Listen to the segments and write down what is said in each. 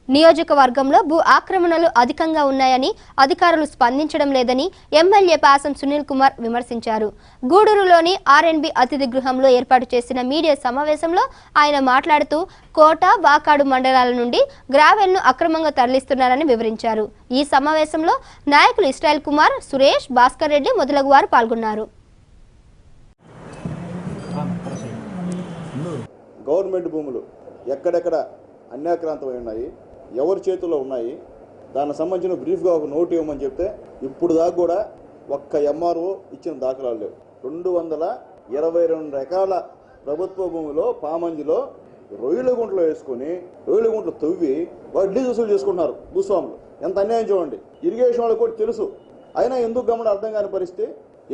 నియోజకవర్గంలో భూ ఆక్రమణలు అధికంగా ఉన్నాయని అధికారులు స్పందించడం లేదని ఎమ్మెల్యే పాసం సునీల్ కుమార్ విమర్శించారు. గూడూరులోని ఆర్ఎన్బి అతిథి గృహంలో ఏర్పాటు చేసిన మీడియా సమావేశంలో ఆయన మాట్లాడుతూ కోట వాకాడు మండలాల నుండి గ్రావెల్ను అక్రమంగా తరలిస్తున్నారని వివరించారు. ఈ సమావేశంలో నాయకులు ఇస్రాయల్ కుమార్, సురేష్, భాస్కర్ రెడ్డి మొదలగు వారు పాల్గొన్నారు. గవర్నమెంట్ భూములు ఎక్కడెక్కడ అన్యాక్రాంతమై ఉన్నాయి, ఎవరి చేతుల్లో ఉన్నాయి, దానికి సంబంధించిన బ్రీఫ్గా ఒక నోట్ ఇవ్వమని చెప్తే ఇప్పుడు దాకా కూడా ఒక్క ఎంఆర్ఓ ఇచ్చిన దాఖలాలు లేవు. 222 ఎకరాల ప్రభుత్వ భూమిలో పామంజిలో రొయ్యల గుంటలు వేసుకుని రొయ్యల గుంటలు తవ్వి వడ్డీ వసూలు చేసుకుంటున్నారు భూస్వాములు. ఎంత అన్యాయం చూడండి. ఇరిగేషన్ వాళ్ళకి కూడా తెలుసు, అయినా ఎందుకు గమనం అర్థం కాని పరిస్థితి.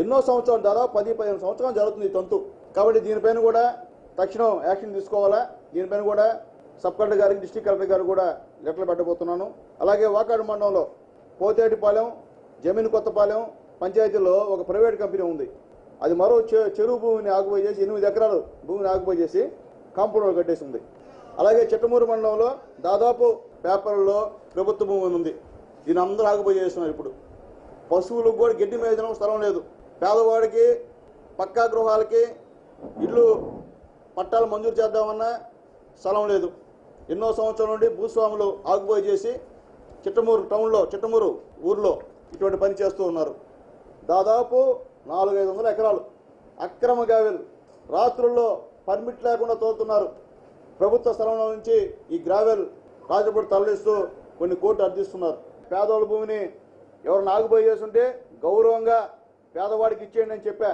ఎన్నో సంవత్సరాలు, దాదాపు 10-15 సంవత్సరాలు జరుగుతుంది ఈ తంతు. కాబట్టి దీనిపైన కూడా తక్షణం యాక్షన్ తీసుకోవాలా. దీనిపైన కూడా సబ్ కలెక్టర్ గారికి, డిస్ట్రిక్ట్ కలెక్టర్ గారికి కూడా లెటర్లు పెట్టబోతున్నాను. అలాగే వాకాడు మండలంలో పోతేటిపాలెం, జమీన్ కొత్తపాలెం పంచాయతీలో ఒక ప్రైవేట్ కంపెనీ ఉంది. అది మరో చెరువు భూమిని ఆక్యుపై చేసి 8 ఎకరాలు భూమిని ఆక్యుపై చేసి కాంపౌండ్ కట్టేసి ఉంది. అలాగే చిట్టమూరు మండలంలో దాదాపు పేపర్లో ప్రభుత్వ భూమి ఉంది. దీని అందరూ ఆక్యుపై చేస్తున్నారు. ఇప్పుడు పశువులకు కూడా గడ్డి మేదడం స్థలం లేదు. పేదవాడికి పక్కా గృహాలకి ఇల్లు పట్టాలు మంజూరు చేద్దామన్నా స్థలం లేదు. ఎన్నో సంవత్సరాల నుండి భూస్వాములు ఆక్యుపై చేసి చిట్టమూరు టౌన్లో, చిట్టమూరు ఊర్లో ఇటువంటి పని చేస్తూ ఉన్నారు. దాదాపు 400-500 ఎకరాలు అక్రమ గ్రావెల్ రాత్రుల్లో పర్మిట్ లేకుండా తోలుతున్నారు. ప్రభుత్వ స్థలంలో నుంచి ఈ గ్రావెల్ రాజపూడి తరలిస్తూ కొన్ని కోట్లు అర్థిస్తున్నారు. పేదవాళ్ళ భూమిని ఎవరు ఆక్యుపై చేస్తుంటే గౌరవంగా పేదవాడికి ఇచ్చేయండి అని చెప్పా.